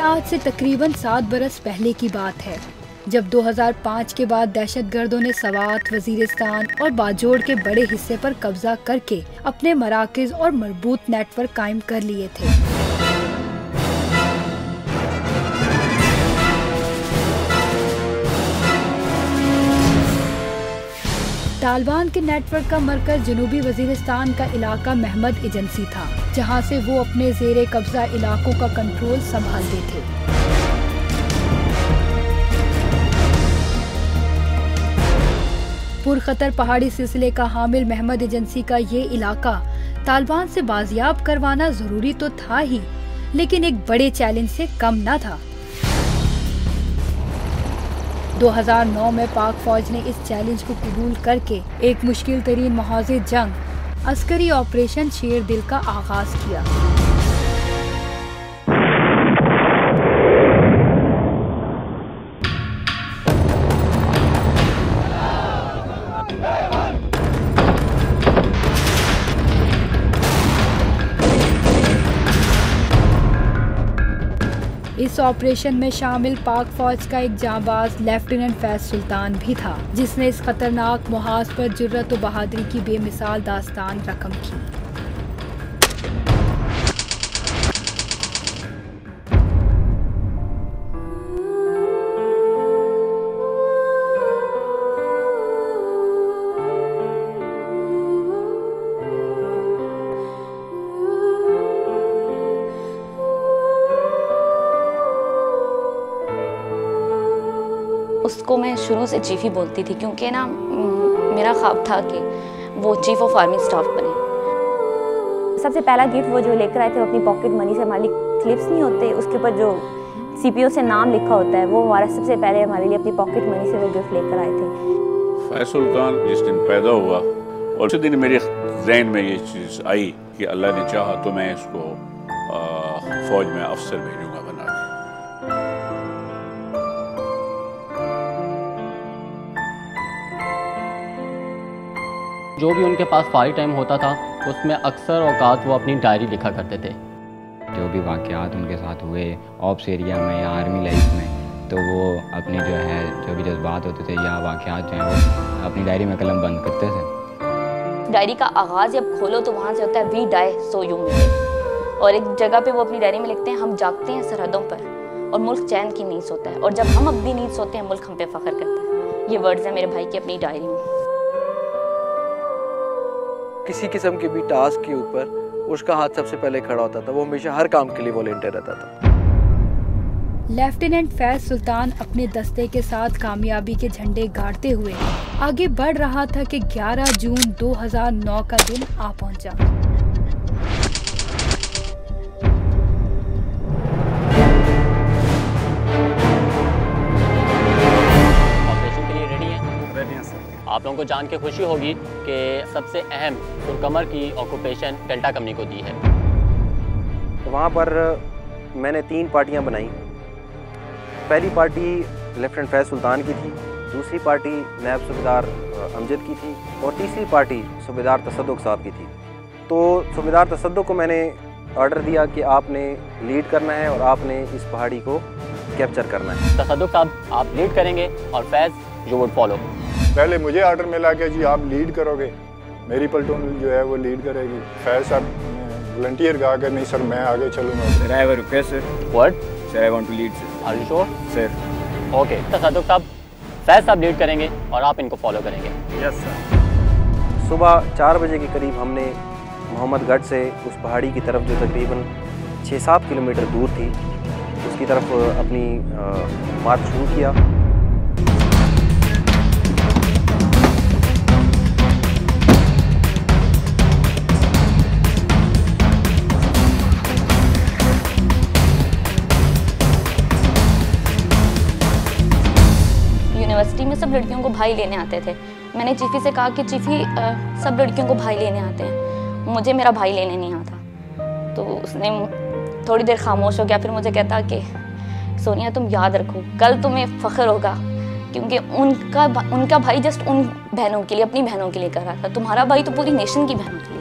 आज से तकरीबन 7 बरस पहले की बात है, जब 2005 के बाद दहशतगर्दों ने सवात, वजीरिस्तान और बाजोड़ के बड़े हिस्से पर कब्जा करके अपने मराकज़ और मरबूत नेटवर्क कायम कर लिए थे। तालिबान के नेटवर्क का मरकज जनूबी वजीरिस्तान का इलाका महमद एजेंसी था, जहां से वो अपने ज़ेरे कब्जा इलाकों का कंट्रोल संभालते थे। पुरखतर पहाड़ी सिलसिले का हामिल महमद एजेंसी का ये इलाका तालिबान से बाजियाब करवाना जरूरी तो था ही, लेकिन एक बड़े चैलेंज से कम न था। 2009 में पाक फौज ने इस चैलेंज को कबूल करके एक मुश्किल तरीन मुहाजिर जंग अस्करी ऑपरेशन शेर दिल का आगाज किया। इस ऑपरेशन में शामिल पाक फौज का एक जांबाज लेफ्टिनेंट फैज सुल्तान भी था, जिसने इस खतरनाक मुहाज पर जुर्रत और बहादुरी की बेमिसाल दास्तान रकम की। उसको मैं शुरू से चीफ ही बोलती थी, क्योंकि ना मेरा ख्वाब था कि वो चीफ ऑफ आर्मी स्टाफ बने। सबसे पहला गिफ्ट वो जो लेकर आए थे, वो अपनी पॉकेट मनी से हमारे क्लिप्स नहीं होते, उसके ऊपर जो सीपीओ से नाम लिखा होता है, वो हमारा सबसे पहले हमारे लिए अपनी पॉकेट मनी से वो गिफ्ट लेकर आए थे। फैज सुल्तान जिस दिन पैदा हुआ और उसी दिन मेरे जहन में ये चीज़ आई कि अल्लाह ने चाहा तो मैं इसको फौज में अफसर भेजूंगा बना के। जो भी उनके पास फारी टाइम होता था, उसमें अक्सर औकात वो अपनी डायरी लिखा करते थे। जो भी वाक़यात उनके साथ हुए ऑप्स एरिया में या आर्मी लाइफ में, तो वो अपनी जो भी जज्बात होते थे या वाक़यात जो हैं वो अपनी डायरी में कलम बंद करते थे। डायरी का आगाज़ जब खोलो तो वहाँ से होता है we die so you may, और एक जगह पे वो अपनी डायरी में लिखते हैं हम जागते हैं सरहदों पर और मुल्क चैन की नींद सोता है, और जब हम अपनी नींद सोते हैं मुल्क हम पे फ़ख्र करता है। ये वर्ड्स हैं मेरे भाई की अपनी डायरी में। किसी किस्म के भी टास्क के ऊपर उसका हाथ सबसे पहले खड़ा होता था, वो हमेशा हर काम के लिए वॉलंटियर रहता था। लेफ्टिनेंट फैज सुल्तान अपने दस्ते के साथ कामयाबी के झंडे गाड़ते हुए आगे बढ़ रहा था कि 11 जून 2009 का दिन आ पहुंचा। आप लोगों को जान के खुशी होगी कि सबसे अहम पुरकमर की ऑक्यूपेशन डेल्टा कंपनी को दी है। तो वहाँ पर मैंने 3 पार्टियाँ बनाई। पहली पार्टी लेफ्टिनेंट फैज सुल्तान की थी, दूसरी पार्टी नायब सूबेदार अमजद की थी, और तीसरी पार्टी सूबेदार तसद्दुक साहब की थी। तो सूबेदार तसद्दुक को मैंने ऑर्डर दिया कि आपने लीड करना है और आपने इस पहाड़ी को कैप्चर करना है। तसद्दुक साहब आप लीड करेंगे और फैज यू वुड फॉलो। पहले मुझे ऑर्डर मिला कि जी आप लीड करोगे, मेरी प्लेटून जो है वो लीड करेगी। फैज साहब वॉलंटियर कहा कि नहीं सर मैं आगे चलूँगा। Sir I have a request sir. What? Sir I want to lead sir. Are you sure? Sir okay. Tasadduq Sahab Faiz साहब लीड करेंगे और आप इनको फॉलो करेंगे। Yes sir. सुबह 4 बजे के करीब हमने मोहम्मदगढ़ से उस पहाड़ी की तरफ जो तकरीबन 6-7 किलोमीटर दूर थी, उसकी तरफ अपनी मार्च शुरू किया। यूनिवर्सिटी में सब लड़कियों को भाई लेने आते थे। मैंने चीफी से कहा कि चीफी सब लड़कियों को भाई लेने आते हैं, मुझे मेरा भाई लेने नहीं आता। तो उसने थोड़ी देर खामोश हो गया, फिर मुझे कहता कि सोनिया तुम याद रखो कल तुम्हें फ़ख्र होगा, क्योंकि उनका भाई जस्ट उन बहनों के लिए, अपनी बहनों के लिए कर रहा था, तुम्हारा भाई तो पूरी नेशन की बहनों के लिए।